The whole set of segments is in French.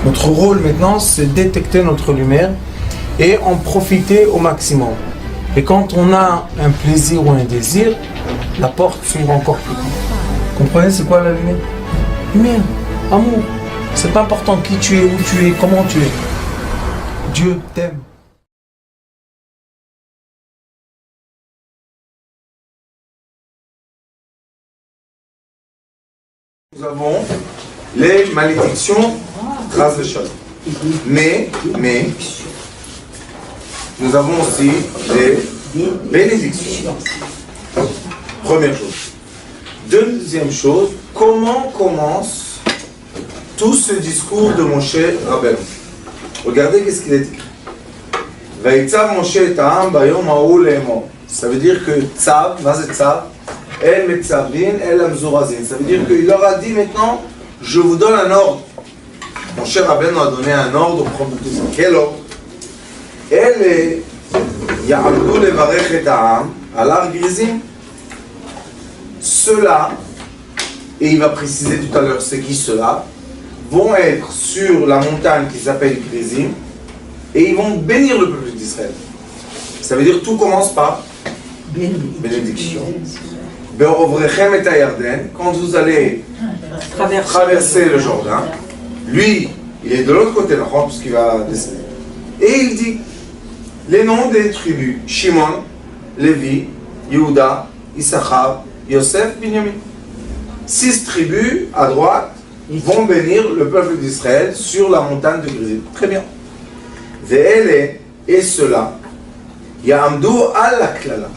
Notre rôle maintenant, c'est détecter notre lumière et en profiter au maximum. Et quand on a un plaisir ou un désir, la porte s'ouvre encore plus grand. Comprenez, c'est quoi la lumière? Lumière, amour. C'est pas important qui tu es, où tu es, comment tu es. Dieu t'aime. Nous avons les malédictions, grâce de choses. Mais, nous avons aussi les bénédictions. Première chose. Deuxième chose, comment commence tout ce discours de Moshe Rabbeinu? Regardez qu'est-ce qu'il est écrit. Vaïtzav Moshe et Ta'am bayom ha'u le'emor. Ça veut dire que Tzav, c'est Tzav, El Metzavin, El Amzurazin. Ça veut dire qu'il leur a dit maintenant, je vous donne un ordre. Moshe Rabbeinu a donné un ordre au prophète. Quel ordre? El Ya'abdu levarech et Ta'am, Alar Grizim. Ceux-là, et il va préciser tout à l'heure c'est qui ceux-là, vont être sur la montagne qui s'appelle Grizim et ils vont bénir le peuple d'Israël. Ça veut dire tout commence par bénédiction. Be'ovrechem et Yarden, quand vous allez traverser le Jourdain, lui, il est de l'autre côté, puisqu'il va descendre. Et il dit les noms des tribus: Shimon, Lévi, Yehuda, Issachar, Yosef, Binyamin. 6 tribus à droite vont bénir le peuple d'Israël sur la montagne de Grizim. Très bien. Ve'ele, et cela, Ya'amdu al klala.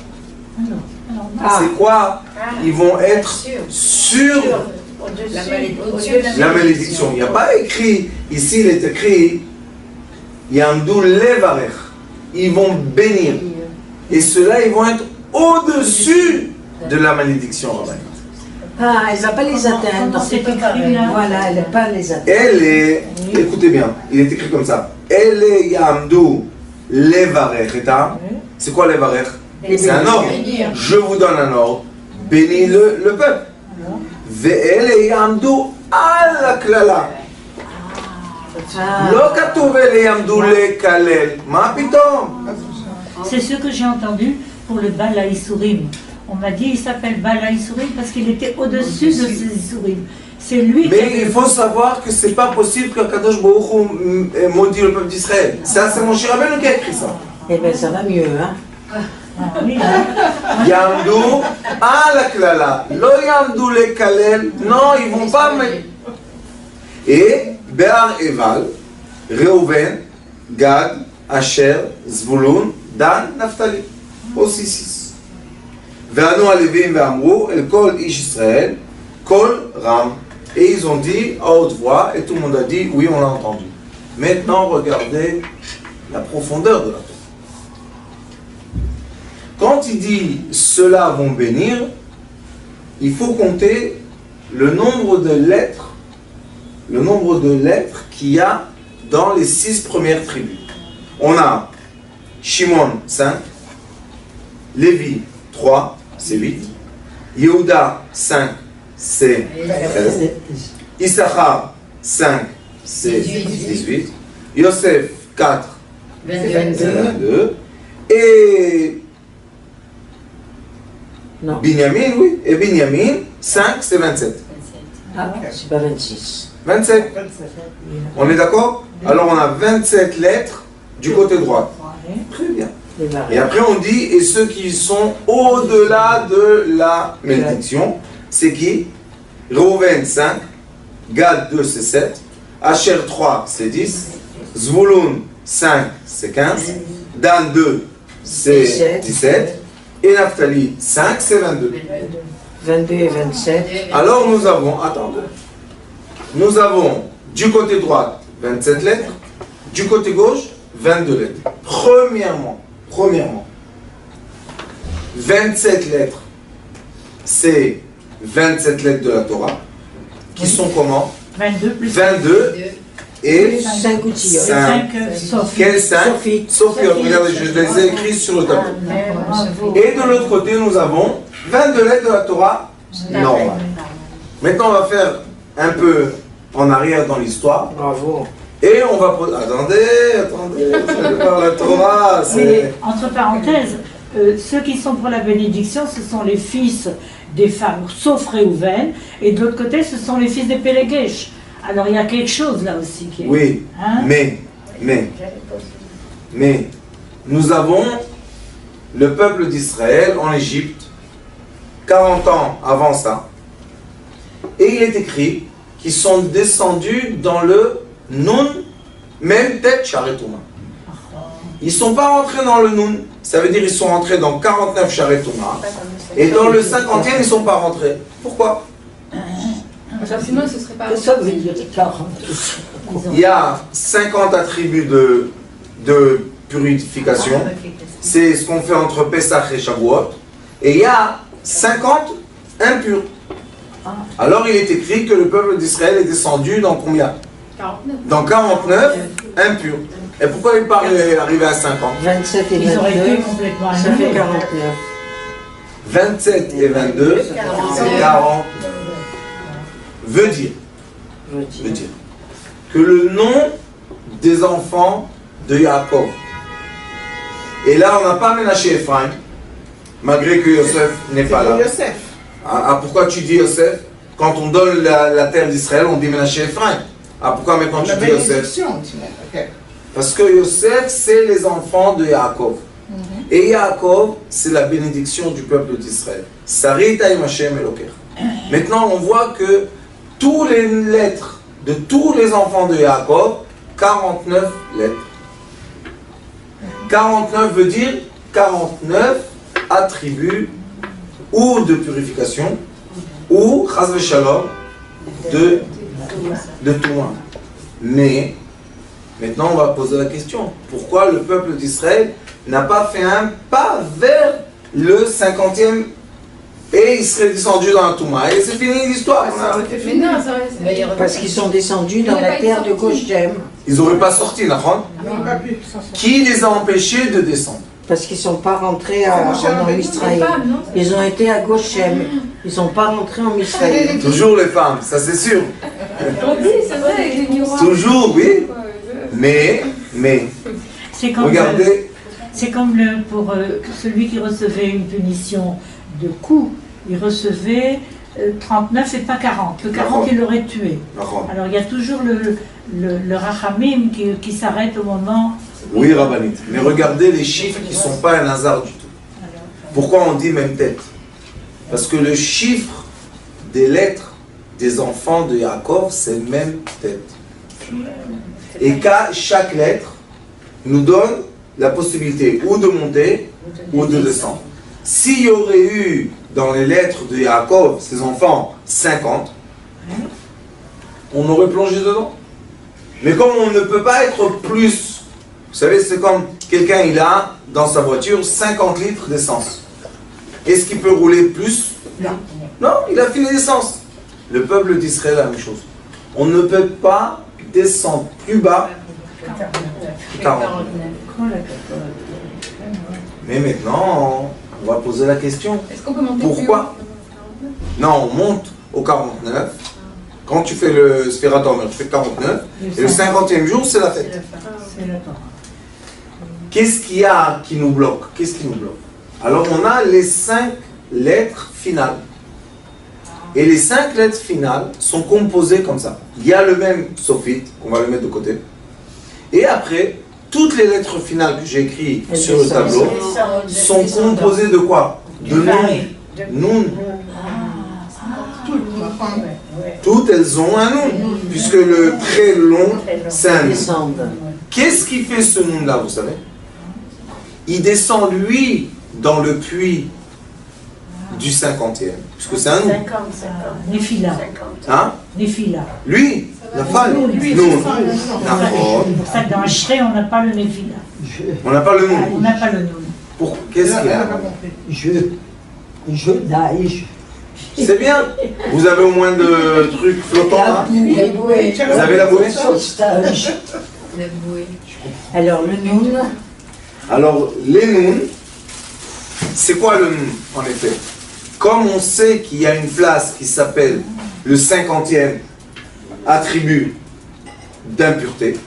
C'est quoi? Ils vont être sur la malédiction. Il n'y a pas écrit, ici il est écrit Ya'amdu levarech. Ils vont bénir. Et ceux-là, ils vont être au-dessus de la malédiction rabbinique. Ah, elle ne va pas les atteindre. C'est écrit là. Voilà, elle ne va pas les atteindre. Elle est, écoutez bien, il est écrit comme ça. Elle est Ya'amdu levarech. C'est quoi levarech? C'est un ordre. Je vous donne un ordre. Bénis le peuple. Ve'elle est Ya'amdu al klala. Lo katuv ele Ya'amdu lekalel. Ma pitom. C'est ce que j'ai entendu pour le Baal HaIsourim. On m'a dit il s'appelle Baal HaIsourim parce qu'il était au-dessus de ces Isourim. C'est lui qui. Mais il faut savoir que c'est pas possible que Kadosh Baruch Hu maudit le peuple d'Israël. Ça, c'est Moshe Rabbeinu qui a écrit ça. Eh bien, ça va mieux, hein. Ya'amdu al klala. Lo Ya'amdu lekalel. Non, ils vont pas mettre. Et Be'ar Eval, Reuven, Gad, Asher, Zvulun, Dan, Naphtali. Aussi 6. Ve'anu alevim ve'amru el kol ish Israël, kol ram. Et ils ont dit à haute voix, et tout le monde a dit oui, on l'a entendu. Maintenant, regardez la profondeur de la Torah. Quand il dit ceux-là vont bénir, il faut compter le nombre de lettres qu'il y a dans les 6 premières tribus. On a Shimon 5, Lévi 3, c'est 8, Yehuda 5, c'est 13, Issachar 5, c'est 18, Yosef 4, c'est 22, et Non. Binyamin, oui, et Binyamin 5, c'est 27. Ah, c'est pas 26. 27. On est d'accord? Alors on a 27 lettres du côté droit. Très bien. Et après on dit, et ceux qui sont au-delà de la bénédiction, c'est qui? Reuven 5, Gad 2 c'est 7, Asher 3 c'est 10, Zvulun 5 c'est 15, Dan 2 c'est 17, et Naphtali 5 c'est 22. 22 et 27. Alors nous avons, attendez, nous avons du côté droit 27 lettres, du côté gauche 22 lettres. Premièrement, 27 lettres, c'est 27 lettres de la Torah, qui sont comment? 22 plus 22 et 5 outils. 5. Quel 5? Sophie, regardez, je les ai écrits sur le tableau. Et de l'autre côté, nous avons 22 lettres de la Torah normale. Maintenant, on va faire un peu en arrière dans l'histoire. Bravo. Et on va... Attendez, vous allez voir la Torah, Mais, c'est... entre parenthèses, ceux qui sont pour la bénédiction, ce sont les fils des femmes, sauf Réhouven, et de l'autre côté, ce sont les fils des Péléguèches. Alors il y a quelque chose là aussi qui est... Oui, Hein? mais, nous avons le peuple d'Israël en Égypte, 40 ans avant ça, et il est écrit qu'ils sont descendus dans le Nun, même tête Charetouma. Ils ne sont pas rentrés dans le Nun, ça veut dire qu'ils sont rentrés dans 49 Charetouma, et dans le 50e, ils ne sont pas rentrés. Pourquoi? Sinon, ce serait pas. Que ça veut dire 40? Il y a 50 attributs de purification. C'est ce qu'on fait entre Pessah et Shavuot. Et il y a 50 impurs. Alors il est écrit que le peuple d'Israël est descendu dans combien? 49. Dans 49 impurs. Et pourquoi il est arrivé à 50? 27 et Ils auraient été 22, complètement ça fait annulés. 49. 27 et 22, c'est 40. Veut dire que le nom des enfants de Yaakov. Et là, on n'a pas Ménaché Ephraim, malgré que Yosef n'est pas là. Ah, pourquoi tu dis Yosef? Quand on donne la terre d'Israël, on dit Ménaché Ephraim. Ah, pourquoi maintenant tu dis Yosef? Parce que Yosef, c'est les enfants de Yaakov. Et Yaakov, c'est la bénédiction du peuple d'Israël. Sarita im Hashem Eloker. Maintenant, on voit que tous les lettres de tous les enfants de Yaakov, 49 lettres. 49 veut dire 49 attributs ou de purification ou chas v'shalom de Touma. Mais maintenant on va poser la question, pourquoi le peuple d'Israël n'a pas fait un pas vers le 50e et il serait descendu dans la Touma? Et c'est fini l'histoire. Mais non, ça reste. Parce qu'ils sont descendus dans la terre de Goshem. Ils n'auraient pas sorti, d'accord? Qui les a empêchés de descendre? Parce qu'ils ne sont pas rentrés en Israël. Ils ont été à Goshem. Ils ne sont pas rentrés en Israël. Toujours les femmes, ça c'est sûr. Oui, c'est vrai, les ignorants. Toujours, oui. Mais, C'est comme regardez, c'est comme pour celui qui recevait une punition de coup, il recevait 39 et pas 40. Le 40, il l'aurait tué. d'accord. Alors il y a toujours le rachamim qui s'arrête au moment... Oui, Rabbanit. Mais regardez les chiffres qui ne sont pas un hasard du tout. Pourquoi on dit même tête? Parce que le chiffre des lettres des enfants de Yaakov, c'est même tête. Et chaque lettre nous donne la possibilité ou de monter ou de descendre. S'il y aurait eu dans les lettres de Yaakov, ses enfants, 50, on aurait plongé dedans. Mais comme on ne peut pas être plus, vous savez, c'est comme quelqu'un, il a dans sa voiture 50 litres d'essence. Est-ce qu'il peut rouler plus? Non, il a fini l'essence. Le peuple d'Israël, la même chose. On ne peut pas descendre plus bas que 49. Mais maintenant, on va poser la question. Est-ce qu'on peut monter Pourquoi? Non, on monte au 49. Quand tu fais le Sfirat Omer, tu fais 49. Et le 50e jour, c'est la fête. C'est la Torah. Qu'est-ce qu'il y a qui nous bloque? Qu'est-ce qui nous bloque? Alors, on a les 5 lettres finales. Et les 5 lettres finales sont composées comme ça. Il y a le même sophite, on va le mettre de côté. Et après, toutes les lettres finales que j'ai écrites sur le tableau sont composées de quoi? De Nun. Toutes elles ont un Nun, puisque le très long, c'est un Nun. Descendent. Qu'est-ce qui fait ce Nun-là, vous savez? Il descend, lui, dans le puits du 50e, puisque c'est un Nun. Néphila. Hein? Néphila. Lui, la femme, Nun. C'est pour ça que dans Ashrei, on n'a pas le Néphila. On n'a pas le Nun. On n'a pas le Noun. Qu'est-ce qu'il y a? Je nage. C'est bien. Vous avez au moins de trucs flottants là? Vous avez la bouée? Sauvetage. Alors le Noun, Alors, les Nun, c'est quoi le Nun, en effet? Comme on sait qu'il y a une place qui s'appelle le 50e attribut d'impureté,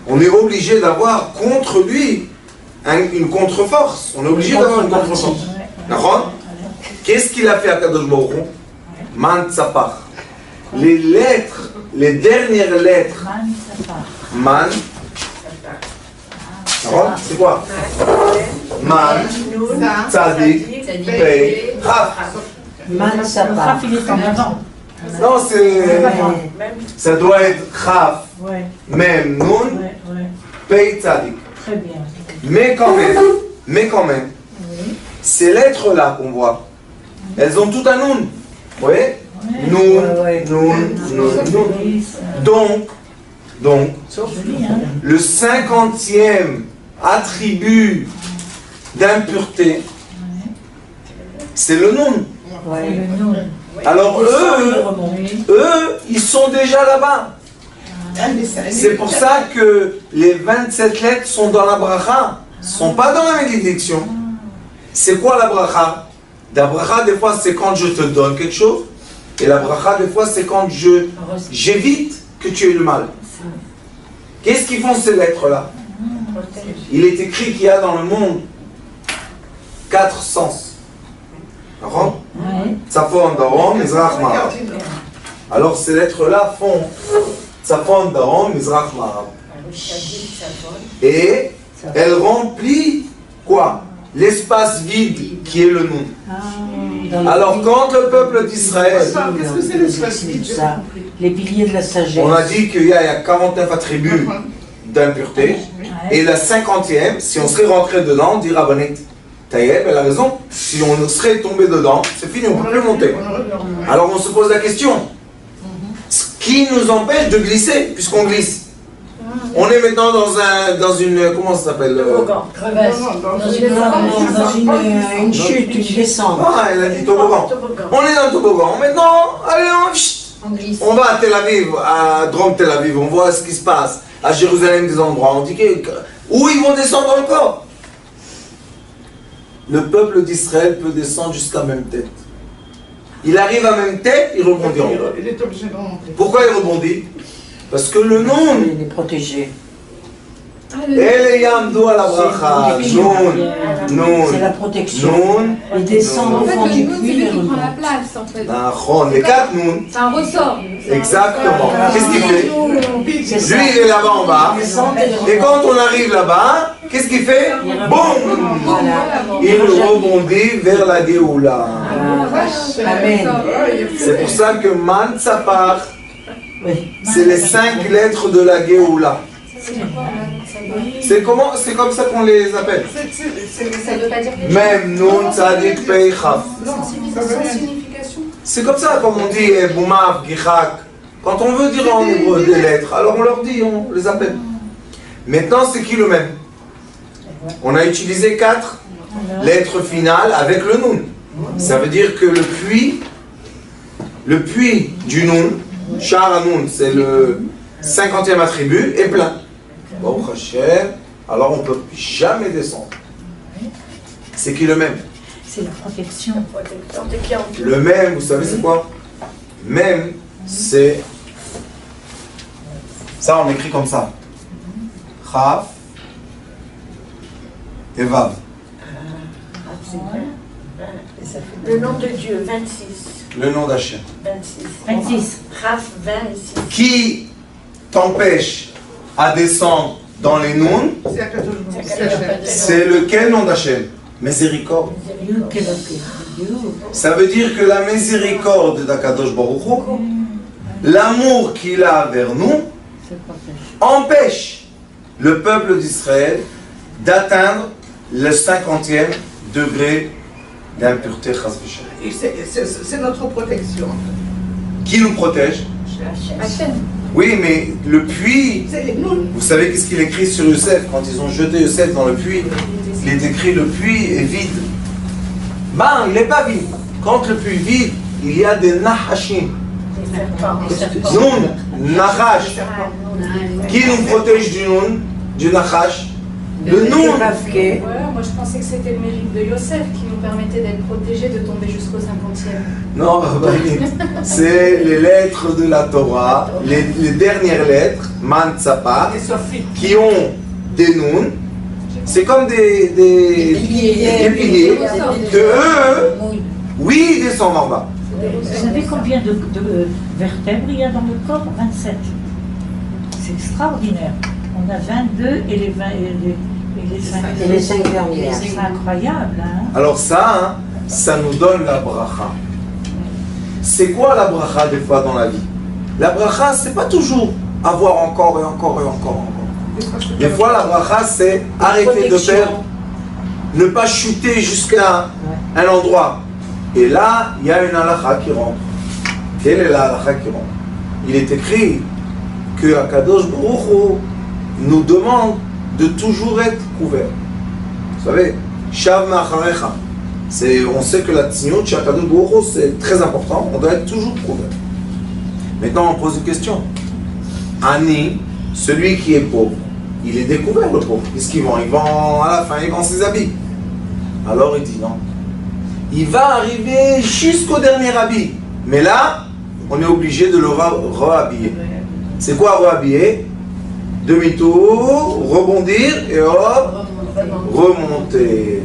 on est obligé d'avoir contre lui une contre-force. On est obligé d'avoir une contre-force. D'accord? Qu'est-ce qu'il a fait à Kadosh Baruch Hu? Man Tzapar. Les lettres, les dernières lettres. Man. D'accord? C'est quoi? Man, Tzadik, Pei, Chaf. Man Tzapar. Il est en avant. Non, ça doit être Chaf, Ouais, Mem, Nun, ouais, ouais. Pei, Tzadik. Très bien. Mais quand même, ces lettres-là qu'on voit, elles ont tout un Nun. Vous voyez? Nun, Nun, Nun. Donc, Joli, hein? le 50e attribut d'impureté, c'est le Nun. C'est le nom. Alors eux, ils sont déjà là-bas. C'est pour ça que les 27 lettres sont dans la bracha, ne sont pas dans la bénédiction. C'est quoi la bracha? La bracha, des fois, c'est quand je te donne quelque chose, et la bracha, des fois, c'est quand j'évite que tu aies le mal. Qu'est-ce qu'ils font ces lettres-là? Il est écrit qu'il y a dans le monde 4 sens. D'accord? Tzafon, Darom, Mizrach, Ma'arab. Alors ces lettres-là font Tzafon, Darom, Mizrach, Ma'arab. Et elles remplissent quoi? L'espace vide qui est le Nun. Alors quand le peuple d'Israël, Qu'est-ce que c'est l'espace vide? Les piliers de la sagesse. on a dit qu'il y a 49 attributs d'impureté, et la 50e, si on serait rentré dedans, on dirait Rabbanet Taïeb, elle a raison, si on serait tombé dedans, c'est fini, on ne peut plus monter. Alors on se pose la question, ce qui nous empêche de glisser, puisqu'on glisse? On est maintenant dans une, comment ça s'appelle? Dans une chute, une descente. Ah, elle a dit toboggan. On est dans le toboggan, maintenant, allez, on va à Tel Aviv, à Drôme Tel Aviv, on voit ce qui se passe. À Jérusalem, des endroits, on dit où ils vont descendre encore? Le peuple d'Israël peut descendre jusqu'à même tête. Il arrive à même tête, il rebondit en haut. Il est obligé de remonter. Pourquoi il rebondit? Parce que le nom, Il est protégé. El Yamdo à la bracha, Nun, C'est la protection. Nun, Il descend En au fait, fond le du nous, c'est puits, lui il qui prend la remonte. place, en fait. Nachon, les 4 Nun. C'est un ressort. Exactement. Qu'est-ce qu'il fait? C'est ça. Lui, il est là-bas en bas. Descend et il Et remonte. quand on arrive là-bas, qu'est-ce qu'il fait? Boum! Voilà. Il rebondit vers la Géoula. Amen. C'est pour ça que Man Tzapar, Oui. c'est les 5 lettres de la Géoula. C'est comme ça qu'on les appelle. Ça veut pas dire quelque chose. Même Nun, Tzadik, Pei, Chaf. Sans signification. C'est comme ça, comme on dit Boumav, Gichak. Quand on veut dire en hébreu des lettres, alors on leur dit, on les appelle. Maintenant, c'est qui le même? On a utilisé 4 lettres finales avec le Nun. Ça veut dire que le puits du Nun, Shar Nun, c'est le 50e attribut, est plein. Bon, Hashem, alors on ne peut jamais descendre. C'est qui le même? C'est la protection. Le même, vous savez c'est quoi? Même, c'est... Ça, on écrit comme ça. Chaf et Vav. Le nom de Dieu, 26. Le nom d'Hachem. 26. Raf, 20 et 6. Qui t'empêche à descendre dans les noms? C'est à Kadosh Baruch Hu. C'est lequel nom d'Hachem? Miséricorde. Ça veut dire que la miséricorde d'Akadosh Baruch Hu, l'amour qu'il a vers nous, empêche le peuple d'Israël d'atteindre le 50e degré d'impureté. Et c'est notre protection. Qui nous protège? Hachem. Oui, mais le puits, C'est les nous. vous savez qu'est-ce qu'il écrit sur Yosef? Quand ils ont jeté Yosef dans le puits, il est écrit le puits est vide. Ben, il n'est pas vide. Quand le puits est vide, il y a des nahashim. Nun, nahash. Qui nous protège du nun, du nahash? Le C'est nom. marqué. Ouais, moi je pensais que c'était le mérite de Yosef qui nous permettait d'être protégés, de tomber jusqu'au 50e. Non, c'est les lettres de la Torah, les dernières lettres, Man Tzapa, Et Sophie. qui ont des nouns. C'est comme des piliers que eux, oui, ils descendent en bas. Vous savez combien de vertèbres il y a dans le corps? 27. C'est extraordinaire. On a 22 et les 20 et les 5. Et les 5 dernières. C'est incroyable, hein? Alors ça, ça nous donne la bracha. C'est quoi la bracha des fois dans la vie? La bracha, c'est pas toujours avoir encore et encore et encore. Des fois, la bracha, c'est arrêter de perdre, ne pas chuter jusqu'à un endroit. Et là, il y a une halakha qui rentre. Quelle est la halakha qui rentre? Il est écrit que Akadosh Baruch Hu nous demande de toujours être couvert. Vous savez, Shav Ma'acharecha. On sait que la tzniut chez Akadosh Baruch Hu, c'est très important, on doit être toujours couvert. Maintenant, on pose une question. Ani, celui qui est pauvre, il est découvert le pauvre. Qu'est-ce qu'il vend? Il vend à la fin, il vend ses habits. Alors il dit non. Il va arriver jusqu'au dernier habit. Mais là, on est obligé de le rehabiller. C'est quoi rehabiller? Demi-tour, rebondir et hop, remonter.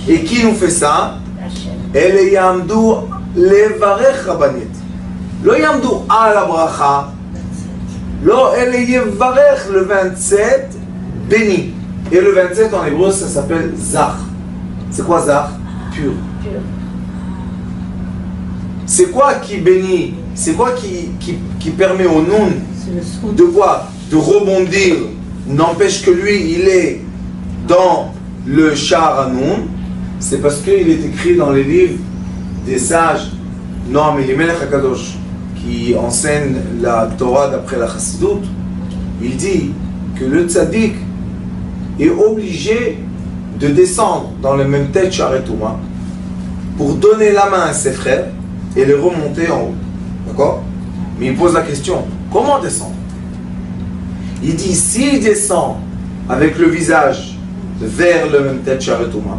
Et qui nous fait ça? El yamdu levarech rabanit. Lo yamdu ala bracha. Lo el yevarech le 27 béni. Et le 27 en hébreu ça s'appelle zach. C'est quoi zach? Pur. C'est quoi qui bénit? C'est quoi qui permet au noun de quoi? De rebondir. N'empêche que lui, il est dans le char à noun. C'est parce qu'il est écrit dans les livres des sages, Noam Elimelech HaKadosh, qui enseigne la Torah d'après la Chassidut. Il dit que le tzaddik est obligé de descendre dans le même tête Sharetuma pour donner la main à ses frères et les remonter en haut. D'accord? Mais il pose la question, comment descendre? Il dit, s'il descend avec le visage vers le même tête Sharetuma,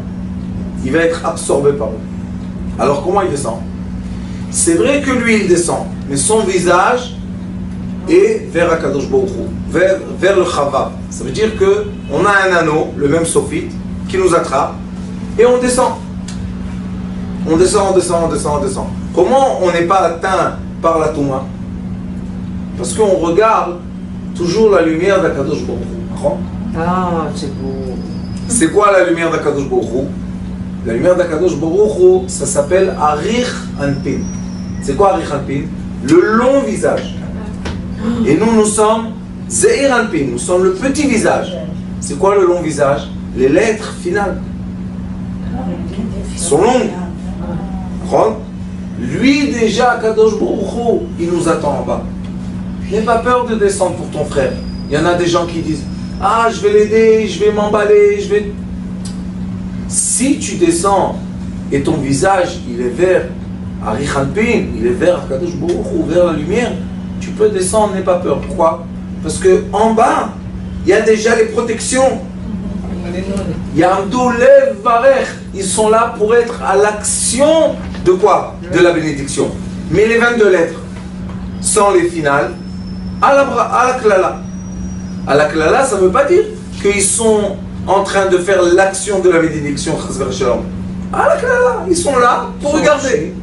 il va être absorbé par eux. Alors comment il descend? C'est vrai que lui il descend, mais son visage est vers Akadosh Baruch Hu, vers le Chavav. Ça veut dire que on a un anneau, le même sophite, qui nous attrape, et on descend. On descend, on descend, on descend, on descend. Comment on n'est pas atteint par la Touma? Parce qu'on regarde toujours la lumière d'Akadosh Baruch Hu. Ah, c'est beau. C'est quoi la lumière d'Akadosh Baruch Hu? La lumière d'Akadosh Baruch Hu, ça s'appelle Arich Anpin. C'est quoi Arich Anpin? Le long visage. Et nous, nous sommes Zeir Anpin, nous sommes le petit visage. C'est quoi le long visage? Les lettres finales sont longues. Lui déjà, Akadosh Baruch Hu, il nous attend en bas. N'aie pas peur de descendre pour ton frère. Il y en a des gens qui disent, ah, je vais l'aider, je vais m'emballer, je vais... Si tu descends et ton visage, il est vers Arich Anpin, il est vers Akadosh Baruch Hu, vers la lumière, tu peux descendre, n'aie pas peur. Pourquoi? Parce que en bas, il y a déjà les protections. Yamdou Lev Varech, ils sont là pour être à l'action de quoi? De la bénédiction. Mais les 22 lettres, sans les finales, à la klala. À la klala, ça ne veut pas dire qu'ils sont en train de faire l'action de la bénédiction. À la klala, ils sont là pour regarder.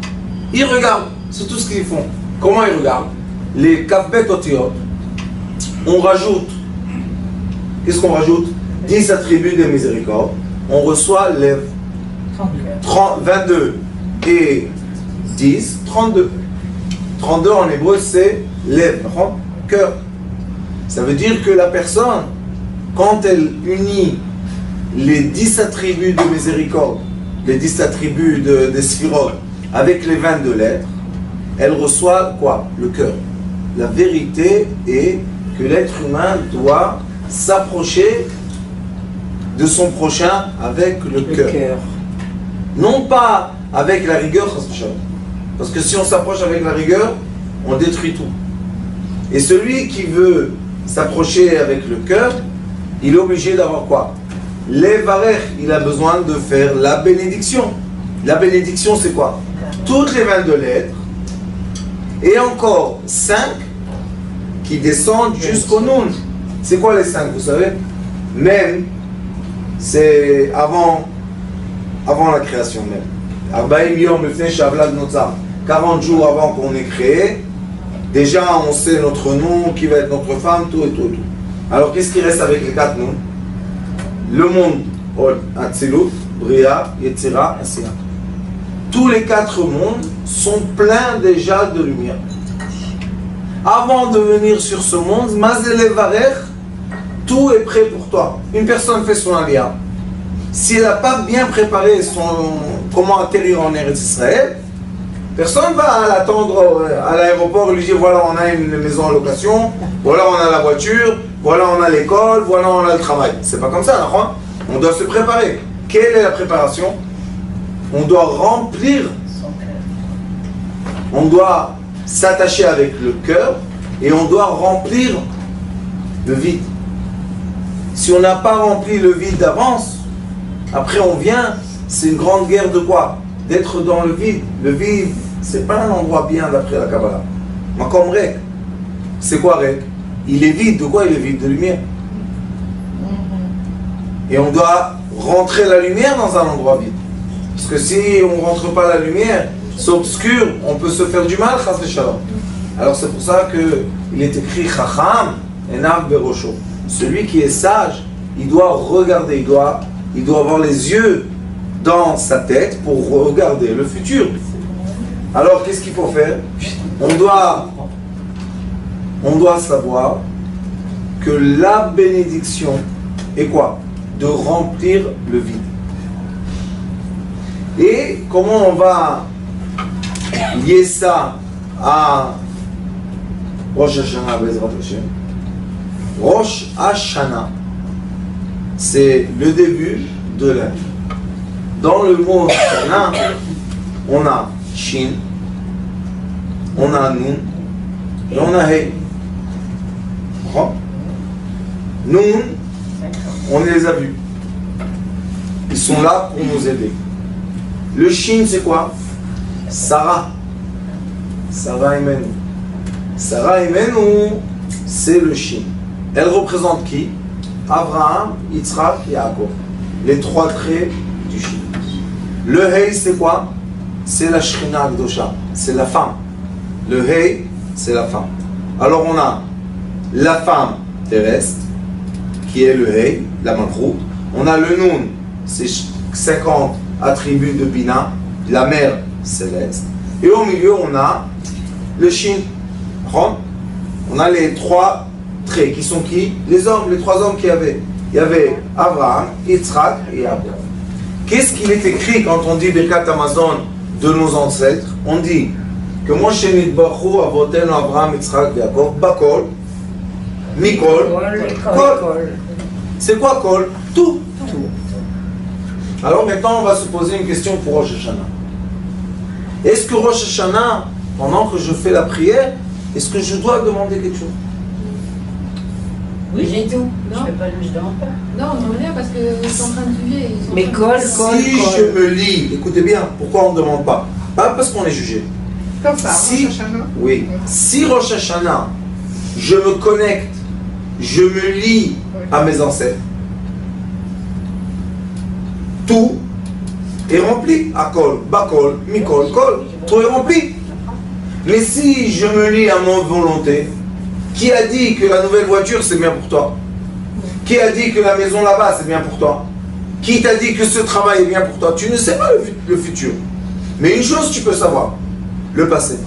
Ils regardent, c'est tout ce qu'ils font. Comment ils regardent? Les kafbet otiot, on rajoute, qu'est-ce qu'on rajoute? 10 attributs de miséricorde. On reçoit les 22 et 10, 32. 32 en hébreu, c'est lèvres, cœur. Ça veut dire que la personne, quand elle unit les 10 attributs de miséricorde, les 10 attributs de Sphirot, avec les 22 lettres, elle reçoit quoi? Le cœur. La vérité est que l'être humain doit s'approcher de son prochain avec le cœur. Non pas avec la rigueur, parce que si on s'approche avec la rigueur, on détruit tout. Et celui qui veut s'approcher avec le cœur, il est obligé d'avoir quoi? Levarech, il a besoin de faire la bénédiction. La bénédiction, c'est quoi? Toutes les 22 lettres, et encore 5 qui descendent jusqu'au Nun. C'est quoi les 5, vous savez? Même, c'est avant la création même. 40 jours avant qu'on ait créé, déjà on sait notre nom, qui va être notre femme, tout et tout et tout. Alors qu'est-ce qui reste avec les 4 noms? Le monde, Atzilut, Bria, Yetzira, Asiya. Tous les 4 mondes sont pleins déjà de lumière. Avant de venir sur ce monde, Mazel Varech, tout est prêt pour toi. Une personne fait son aliyah. Si elle n'a pas bien préparé comment atterrir en Eretz Israël, personne va l'attendre à l'aéroport et lui dire voilà, on a une maison en location, voilà, on a la voiture, voilà, on a l'école, voilà, on a le travail. C'est pas comme ça, non? On doit se préparer. Quelle est la préparation? On doit remplir, on doit s'attacher avec le cœur et on doit remplir le vide. Si on n'a pas rempli le vide d'avance, après on vient, c'est une grande guerre de quoi? D'être dans le vide. Le vide, c'est pas un endroit bien d'après la Kabbalah. Makom Rek. C'est quoi Rek? Il est vide. De quoi il est vide? De lumière. Et on doit rentrer la lumière dans un endroit vide. Parce que si on ne rentre pas la lumière, c'est obscur, on peut se faire du mal, chas v'shalom. Alors c'est pour ça qu'il est écrit Chacham enav berosho. Celui qui est sage, il doit regarder, il doit avoir les yeux dans sa tête pour regarder le futur. Alors qu'est-ce qu'il faut faire? On doit savoir que la bénédiction est quoi? De remplir le vide. Et comment on va lier ça à Rosh Hashanah Bezrat Hashem? Rosh Hashanah, c'est le début de l'année. Dans le mot Hashanah, on a Shin, on a Nun et on a Hey. Nun, on les a vus. Ils sont là pour nous aider. Le Shin, c'est quoi? Sarah. Sarah Imenu. Sarah Imenu, c'est le Shin. Elle représente qui? Abraham, Yitzhak et Yaakov. Les 3 traits du Shin. Le Hey, c'est quoi? C'est la Shrina Akdosha. C'est la femme. Le Hey, c'est la femme. Alors on a la femme terrestre, qui est le Hey, la Malchut. On a le Nun, c'est 50 attributs de Bina, la mère céleste. Et au milieu, on a le Shin. On a les 3 traits qui sont qui? Les 3 hommes qu'il y avait. Il y avait Abraham, Yitzhak et Yaakov. Qu'est-ce qu'il est écrit quand on dit Birkat Hamazon de nos ancêtres? On dit que Moshe Nidbachu Avotenu Abraham, Yitzhak et Yaakov, Bakol, Mikol, Kol. C'est quoi Kol? Tout. Alors maintenant, on va se poser une question pour Rosh Hashanah. Est-ce que Rosh Hashanah, pendant que je fais la prière, est-ce que je dois demander quelque chose? Oui, j'ai tout. Non. Je demande pas. Non, on demande rien parce qu'ils sont en train de prier. Mais Kol. Si je me lis, écoutez bien, pourquoi on ne demande pas? Pas parce qu'on est jugé. Comme ça, Si, Rosh Hashanah. oui, si Rosh Hashanah, je me connecte, je me lie à mes ancêtres, tout est rempli. Akol, Bakol, Mikol, Kol, tout est rempli. Mais si je me lie à mon volonté, qui a dit que la nouvelle voiture c'est bien pour toi? Qui a dit que la maison là-bas c'est bien pour toi? Qui t'a dit que ce travail est bien pour toi? Tu ne sais pas le futur. Mais une chose tu peux savoir, le passé.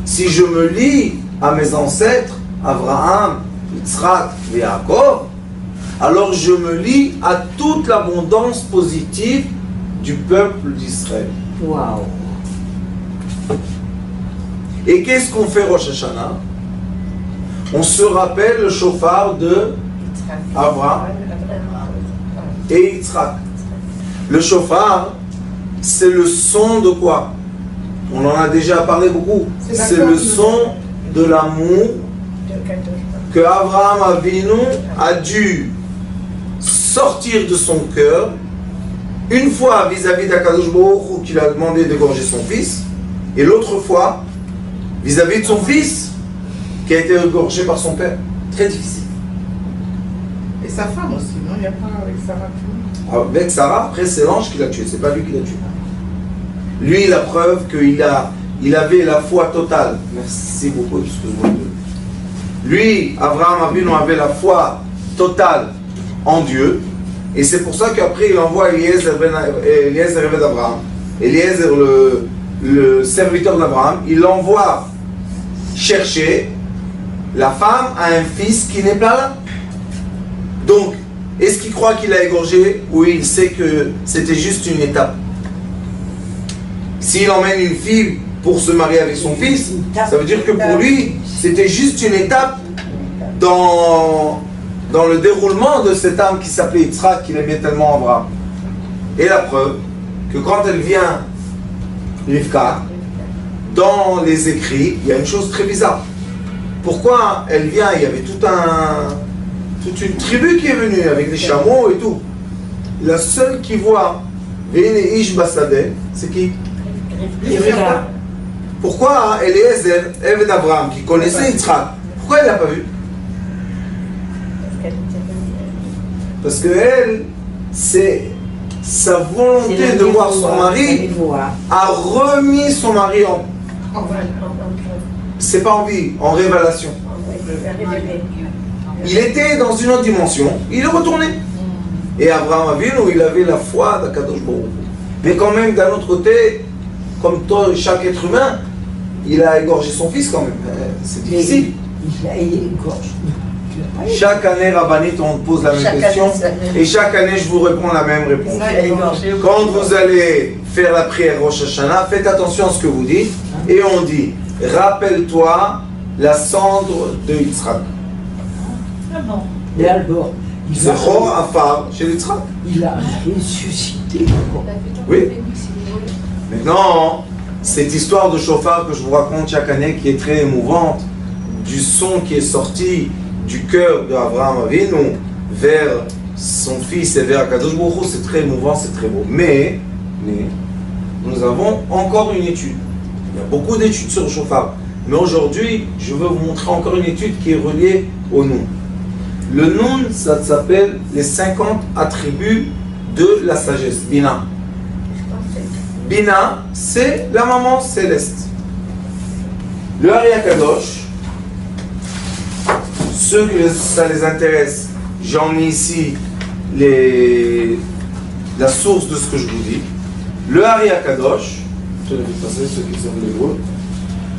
Si je me lie à mes ancêtres, Abraham, Yitzhak et Yaakov, alors je me lie à toute l'abondance positive du peuple d'Israël. Waouh. Et qu'est-ce qu'on fait Rosh Hashanah? On se rappelle le shofar de Abraham et Yitzhak. Le shofar, c'est le son de quoi? On en a déjà parlé beaucoup. C'est le son de l'amour que Abraham Avinu a dû sortir de son cœur, une fois vis-à-vis d'Akadosh Baruch Hu qu'il a demandé d'égorger son fils, et l'autre fois vis-à-vis de son fils qui a été égorgé par son père. Très difficile. Et sa femme aussi, non? Il n'y a pas avec Sarah. Avec Sarah, après c'est l'ange qui l'a tué, c'est pas lui qui l'a tué. Lui, la preuve qu'il avait la foi totale. Merci beaucoup, excuse-moi. Lui, Abraham Avinu avait la foi totale en Dieu, et c'est pour ça qu'après il envoie Eliezer d'Abraham, Eliezer le serviteur d'Abraham, il l'envoie chercher la femme à un fils qui n'est pas là. Donc, est-ce qu'il croit qu'il a égorgé? Oui, il sait que c'était juste une étape. S'il emmène une fille pour se marier avec son fils, ça veut dire que pour lui, c'était juste une étape dans le déroulement de cette âme qui s'appelait Yitzhak, qu'il aimait tellement Abraham. Et la preuve que quand elle vient, Rivka, dans les écrits, il y a une chose très bizarre. Pourquoi elle vient? Il y avait toute une tribu qui est venue avec les chameaux et tout. La seule qui voit Vene Ish Basadeh, c'est qui? Rivka. Pourquoi Eliezer, Eved Abraham, qui connaissait Yitzhak, pourquoi elle ne l'a pas vu? Parce qu'elle, c'est sa volonté de voir son mari, a remis son mari en... C'est pas en vie, en révélation. Il était dans une autre dimension, il est retourné. Et Abraham Avinu, il avait la foi d'Akadosh Baruch Hu. Mais quand même, d'un autre côté, comme toi, chaque être humain, il a égorgé son fils quand même. C'est difficile. Il a égorgé. Chaque année, Rabbanit, on pose la même question. Et chaque année, je vous réponds la même réponse. Quand vous allez faire la prière Rosh Hashanah, faites attention à ce que vous dites. Et on dit, rappelle-toi la cendre de Yitzhak. Ah bon. Et alors, Zechor Afar chez Yitzhak. il a ressuscité. Oui. Maintenant, cette histoire de chauffard que je vous raconte chaque année, qui est très émouvante, du son qui est sorti du cœur d'Abraham Avinu vers son fils et vers Akadosh Baruch Hu, c'est très émouvant, c'est très beau. Mais, nous avons encore une étude. Il y a beaucoup d'études sur le chauffard. Mais aujourd'hui, je veux vous montrer encore une étude qui est reliée au Noun. Le Noun, ça s'appelle les 50 attributs de la sagesse, Bina. Bina, c'est la maman céleste. Le Ari Akadosh, ceux que ça les intéresse, j'en ai ici la source de ce que je vous dis. Le Ari Akadosh, je vais passer ceux qui sont l'hébreu.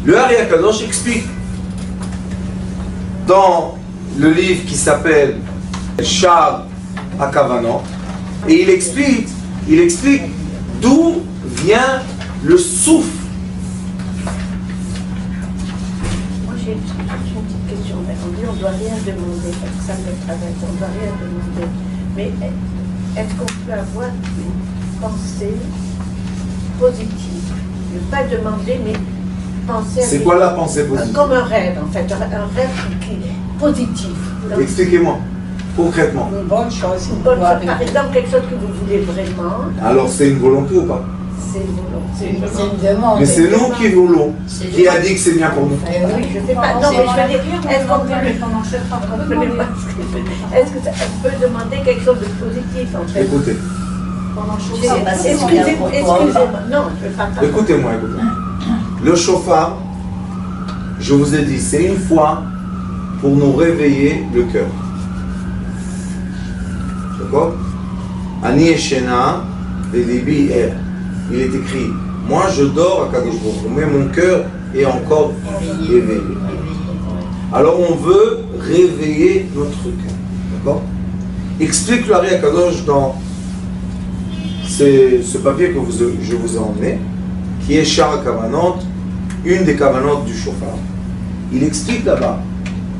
Le Ari Akadosh explique dans le livre qui s'appelle Shar HaKavanot, et il explique d'où vient le souffle. Moi j'ai une petite question. On dit on ne doit rien demander, parce que ça me travaille, on ne doit rien demander. Mais est-ce qu'on peut avoir une pensée positive? Ne pas demander, mais penser à... C'est quoi la pensée positive? Comme un rêve, en fait, un rêve qui est positif. Expliquez-moi, concrètement. Une bonne chose. Par exemple, quelque chose que vous voulez vraiment. Alors c'est une volonté ou pas? C'est une volonté. C'est une demande. Mais c'est nous qui voulons. Qui a dit que c'est bien pour nous? Oui, je ne sais pas. Non, mais je veux dire, est-ce qu'on peut est-ce que ça peut demander quelque chose de positif, en fait? Écoutez. Excusez-moi. Non, je ne veux pas. Écoutez-moi. Le chauffard, je vous ai dit, c'est une fois pour nous réveiller le cœur. D'accord? Ani Eshena Velibi Er. Il est écrit, moi je dors à Kadosh Baruch Hu, mais mon cœur est encore éveillé. Alors on veut réveiller notre cœur. D'accord? Explique le Ari Akadosh dans ce papier que je vous ai emmené, qui est Shar HaKavanot, une des Kavanot du chauffard. Il explique là-bas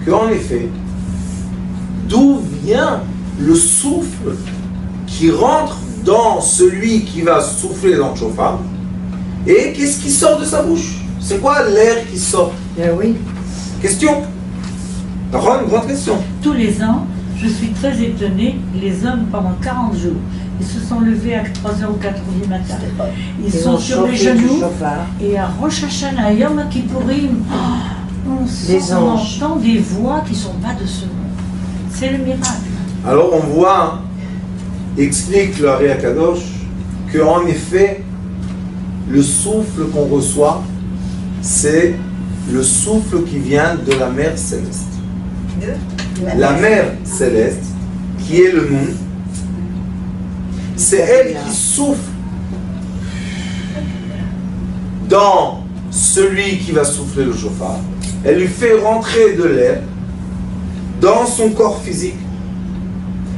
qu'en effet, d'où vient le souffle qui rentre dans celui qui va souffler dans le chauffard, et qu'est-ce qui sort de sa bouche? C'est quoi l'air qui sort? Oui. Question. D'accord, une grande question. Tous les ans, Je suis très étonnée, les hommes pendant 40 jours, ils se sont levés à 3h ou 4h du matin. Ils sont sur les genoux et à Rosh Hashanah, Yom Kippourim, on entend des voix qui ne sont pas de ce monde. C'est le miracle. Alors on voit, explique le Ari Akadosh, qu'en effet, le souffle qu'on reçoit, c'est le souffle qui vient de la mer céleste. La mer céleste, qui est le monde, c'est elle qui souffle dans celui qui va souffler le chauffard. Elle lui fait rentrer de l'air dans son corps physique.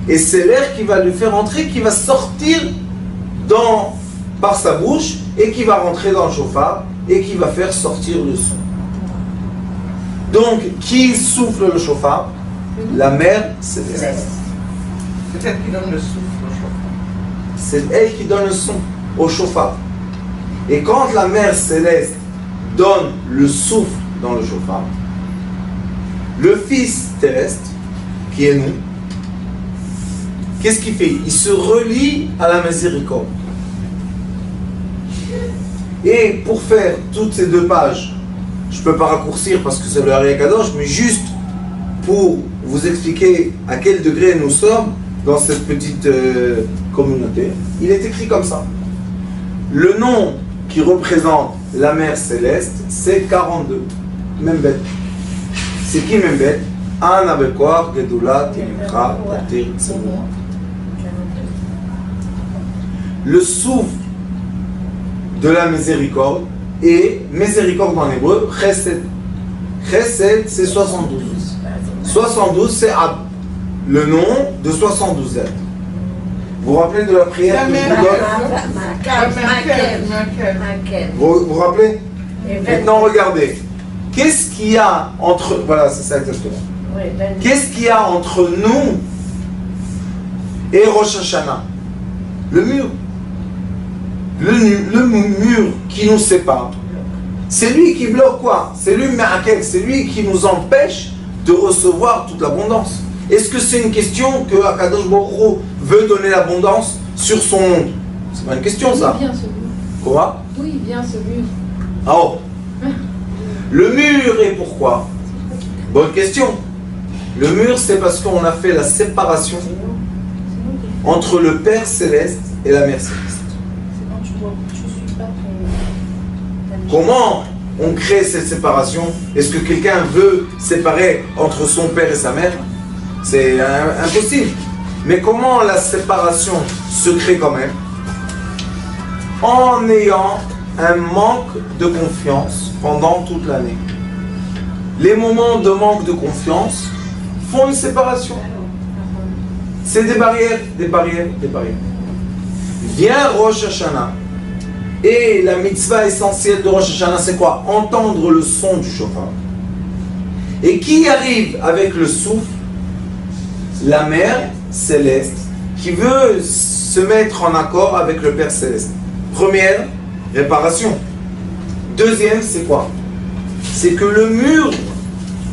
Et c'est l'air qui va lui faire rentrer, qui va sortir par sa bouche et qui va rentrer dans le chauffard et qui va faire sortir le son. Donc, qui souffle le chauffard? La mer céleste. C'est elle qui donne le souffle au chauffard. C'est elle qui donne le son au chauffard. Et quand la mer céleste donne le souffle dans le chauffard, le Fils terrestre, qui est nous, qu'est-ce qu'il fait? Il se relie à la miséricorde. Et pour faire toutes ces 2 pages, je ne peux pas raccourcir parce que c'est le Ari Kadosh, mais juste pour vous expliquer à quel degré nous sommes dans cette petite communauté, il est écrit comme ça. Le nom qui représente la mer céleste, c'est 42. Membet. C'est qui Membet? An Abekor, Gedula, Timikra, Tatir, Tzemou. Le souffle de la miséricorde et miséricorde en hébreu, Chesed. Chesed, c'est 72. 72, c'est Ab, le nom de 72 êtres. Vous vous rappelez de la prière que je vous donne? Vous vous rappelez? Maintenant, regardez. Qu'est-ce qu'il y a entre... Voilà, c'est ça exactement. Qu'est-ce qu'il y a entre nous et Rosh Hashanah? Le mur. Le mur qui nous sépare. C'est lui qui bloque quoi? C'est lui, c'est lui qui nous empêche de recevoir toute l'abondance. Est-ce que c'est une question que Akadosh Baruch Hu veut donner l'abondance sur son monde? C'est pas une question ça. Oui, bien ce mur. Quoi? Oui, bien ce mur. Oh. Le mur est pourquoi? Bonne question. Le mur, c'est parce qu'on a fait la séparation entre le Père Céleste et la Mère Céleste. Comment on crée cette séparation? Est-ce que quelqu'un veut séparer entre son père et sa mère? C'est impossible. Mais comment la séparation se crée quand même? En ayant un manque de confiance pendant toute l'année. Les moments de manque de confiance font une séparation. C'est des barrières, des barrières, des barrières. Vient Rosh Hashanah. Et la mitzvah essentielle de Rosh Hashanah, c'est quoi? Entendre le son du chauffard. Et qui arrive avec le souffle? La mère céleste, qui veut se mettre en accord avec le Père céleste. Première, réparation. Deuxième, c'est quoi? C'est que le mur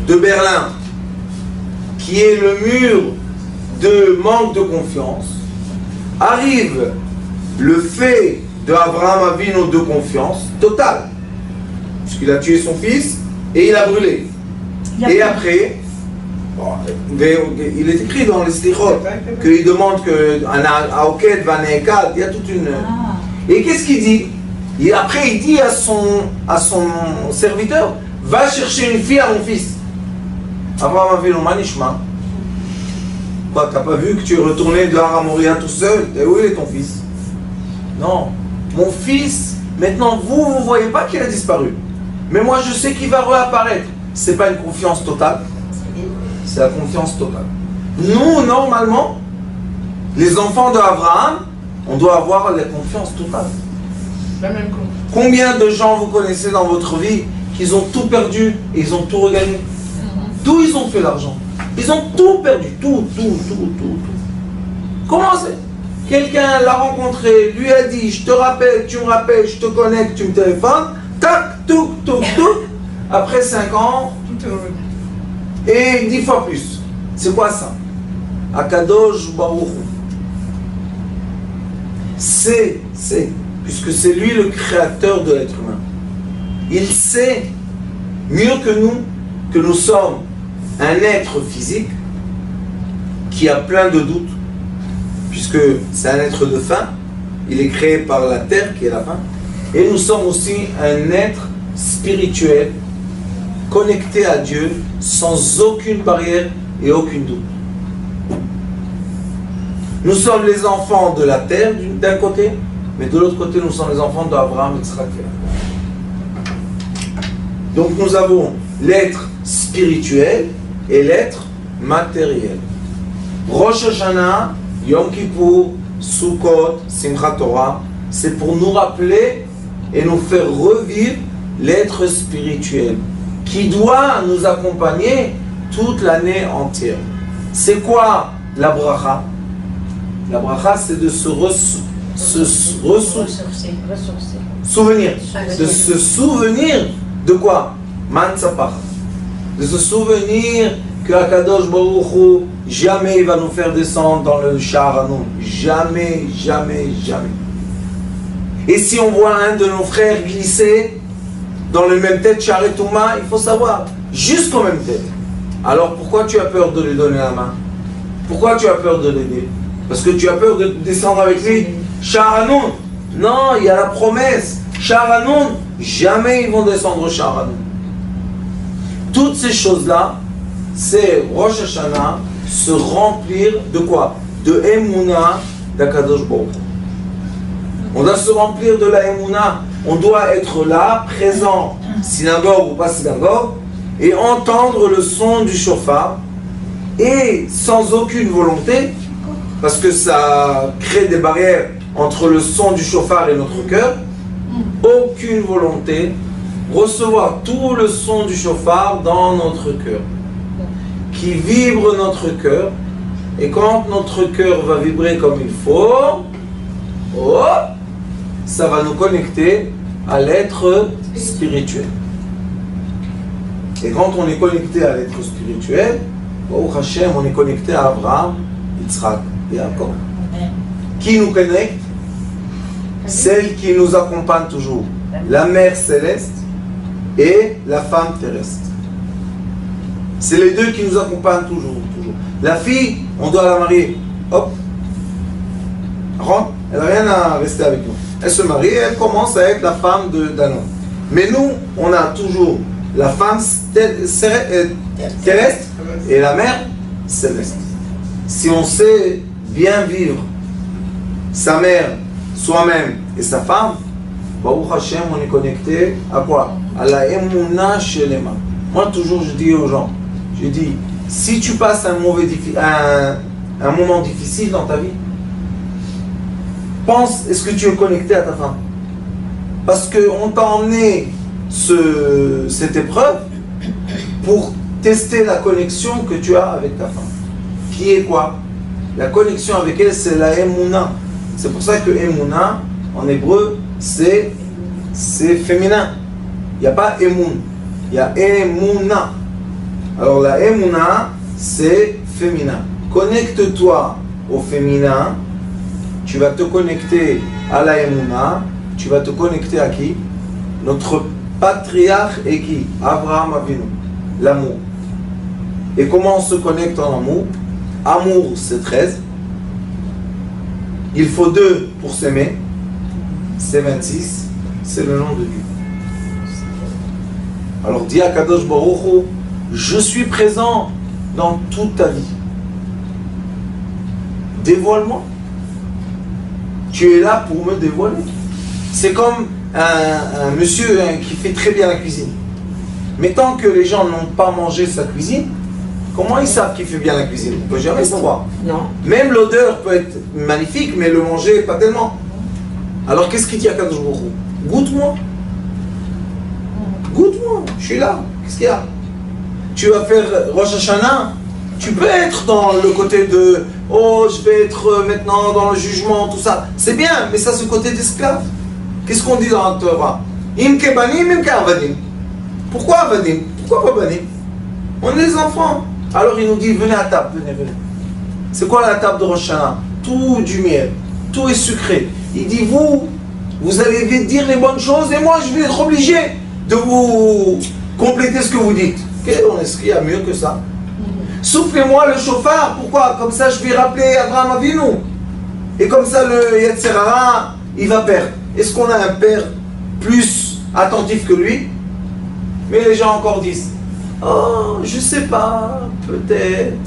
de Berlin, qui est le mur de manque de confiance, arrive le fait de Abraham Avinu de confiance totale, puisqu'il a tué son fils et il a brûlé. Et après, bon, il est écrit dans les Slichot qu'il demande qu'un Aoket va Neekad, il y a toute une... Et qu'est-ce qu'il dit? Et après il dit à son serviteur, va chercher une fille à mon fils. Abraham Avinu Manishma. Quoi, t'as pas vu que tu es retourné de Har Moria tout seul? Et où est ton fils? Non. Mon fils, maintenant vous ne voyez pas qu'il a disparu. Mais moi je sais qu'il va réapparaître. C'est pas une confiance totale. C'est la confiance totale. Nous, normalement, les enfants d'Abraham, on doit avoir la confiance totale. La même confiance. Combien de gens vous connaissez dans votre vie qui ont tout perdu et ils ont tout regagné? D'où ils ont fait l'argent? Ils ont tout perdu. Tout. Comment c'est? Quelqu'un l'a rencontré, lui a dit, je te rappelle, tu me rappelles, je te connecte, tu me téléphones, tac, tout. Après 5 ans, Tout est revenu. et 10 fois plus. C'est quoi ça? Akadosh Baruch Hu sait, puisque c'est lui le créateur de l'être humain. Il sait mieux que nous sommes un être physique qui a plein de doutes, puisque c'est un être de faim, il est créé par la terre qui est la faim, et nous sommes aussi un être spirituel, connecté à Dieu, sans aucune barrière et aucun doute. Nous sommes les enfants de la terre d'un côté, mais de l'autre côté nous sommes les enfants d'Abraham, Yitzhak et Jacob. Donc nous avons l'être spirituel et l'être matériel. Rosh Hashanah, Yom Kippour, Sukkot, Simchat Torah, c'est pour nous rappeler et nous faire revivre l'être spirituel qui doit nous accompagner toute l'année entière. C'est quoi la bracha? La bracha, c'est de souvenir. De se souvenir de quoi? Mansapach. De se souvenir que Akadosh Baruch Hu jamais il va nous faire descendre dans le Sha'aranon. Jamais, jamais, jamais. Et si on voit un de nos frères glisser dans le même tête Charetouma, il faut savoir, jusqu'au même tête. Alors pourquoi tu as peur de lui donner la main? Pourquoi tu as peur de l'aider? Parce que tu as peur de descendre avec lui Sha'aranon. Non, il y a la promesse. Sha'aranon, jamais ils vont descendre au Sha'aranon. Toutes ces choses-là, c'est Rosh Hashanah, se remplir de quoi? De Emouna d'Akadosh Baruch Hu. On doit se remplir de la Emouna. On doit être là, présent, synagogue ou pas synagogue, et entendre le son du shofar, et sans aucune volonté, parce que ça crée des barrières entre le son du shofar et notre cœur, aucune volonté, recevoir tout le son du shofar dans notre cœur, qui vibre notre cœur, et quand notre cœur va vibrer comme il faut, ça va nous connecter à l'être spirituel. Et quand on est connecté à l'être spirituel, Baruch Hashem, on est connecté à Abraham, Yitzhak et Jacob. Qui nous connecte? Celle qui nous accompagne toujours, la mère céleste et la femme terrestre. C'est les deux qui nous accompagnent toujours. La fille, on doit la marier. Hop. Elle n'a rien à rester avec nous. Elle se marie et elle commence à être la femme d'un homme. Mais nous, on a toujours la femme terrestre et la mère céleste. Si on sait bien vivre sa mère, soi-même et sa femme, Baruch Hashem, on est connecté à quoi? À la Emouna Shelema. Moi, toujours, je dis aux gens, si tu passes un moment difficile dans ta vie, pense, est-ce que tu es connecté à ta femme? Parce qu'on t'a emmené cette épreuve pour tester la connexion que tu as avec ta femme. Qui est quoi? La connexion avec elle, c'est la Emouna. C'est pour ça que Emouna, en hébreu, c'est féminin. Il n'y a pas Emoun, il y a Emouna. Alors la Emouna, c'est féminin. Connecte-toi au féminin. Tu vas te connecter à la Emouna. Tu vas te connecter à qui? Notre patriarche est qui? Abraham Avinu. L'amour. Et comment on se connecte en amour? Amour, c'est 13. Il faut 2 pour s'aimer. C'est 26. C'est le nom de Dieu. Alors dis à Kadosh Baruch Hu, je suis présent dans toute ta vie. Dévoile-moi. Tu es là pour me dévoiler. C'est comme un monsieur qui fait très bien la cuisine. Mais tant que les gens n'ont pas mangé sa cuisine, comment ils savent qu'il fait bien la cuisine? On ne peut jamais savoir. Non. Même l'odeur peut être magnifique, mais le manger, pas tellement. Alors qu'est-ce qu'il dit à Kadosh Baruch Hu? Goûte-moi. Goûte-moi, je suis là. Qu'est-ce qu'il y a? Tu vas faire Rosh Hashanah. Tu peux être dans le côté de « Oh, je vais être maintenant dans le jugement, tout ça. » C'est bien, mais ça c'est le côté d'esclave. Qu'est-ce qu'on dit dans la Torah? « Im ke banim, im ke avadim. » Pourquoi avadim? Pourquoi pas banim? On est des enfants. Alors il nous dit « Venez à table, venez. C'est quoi la table de Rosh Hashanah? Tout du miel, tout est sucré. Il dit, vous allez dire les bonnes choses et moi je vais être obligé de vous compléter ce que vous dites. Est-ce qu'il y a mieux que ça? Soufflez-moi le chauffard, pourquoi? Comme ça je vais rappeler Abraham Avinu. Et comme ça le Yetzer Hara, il va perdre. Est-ce qu'on a un père plus attentif que lui? Mais les gens encore disent, oh, je sais pas, peut-être,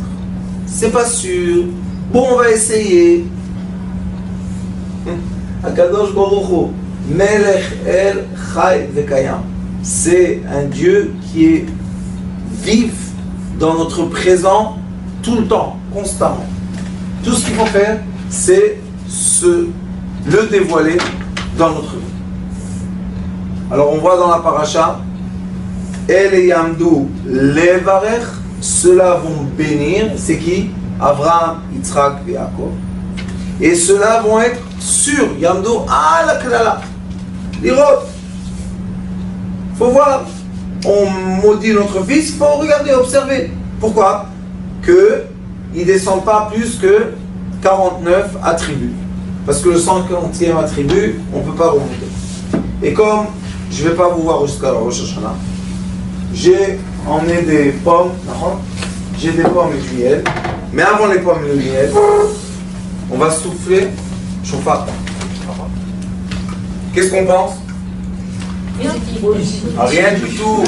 c'est pas sûr, bon, on va essayer. Akadosh Baruch Hu, Melech El Chai Vekayam. C'est un Dieu qui est vif dans notre présent tout le temps, constamment. Tout ce qu'il faut faire, c'est le dévoiler dans notre vie. Alors on voit dans la paracha, El et Yamdou Levarech, ceux-là vont bénir, c'est qui? Avraham, Yitzhak et Yaakov. Et ceux-là vont être sûrs, Yamdou la klala. Lirot. Faut voir. On maudit notre fils, il faut regarder, observer. Pourquoi? Il ne descend pas plus que 49 attributs. Parce que le 50e attribut, on ne peut pas remonter. Et comme je ne vais pas vous voir jusqu'à Rosh Hashanah, j'ai emmené des pommes, j'ai des pommes et du miel. Mais avant les pommes et le miel, on va souffler chauffard. Qu'est-ce qu'on pense? Rien du tout. Rien du tout.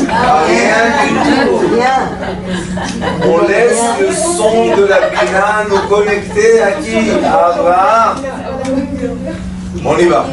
On laisse le son de la Bina nous connecter à qui? À Abraham. On y va.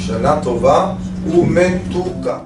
Shana Tova ou Metuka.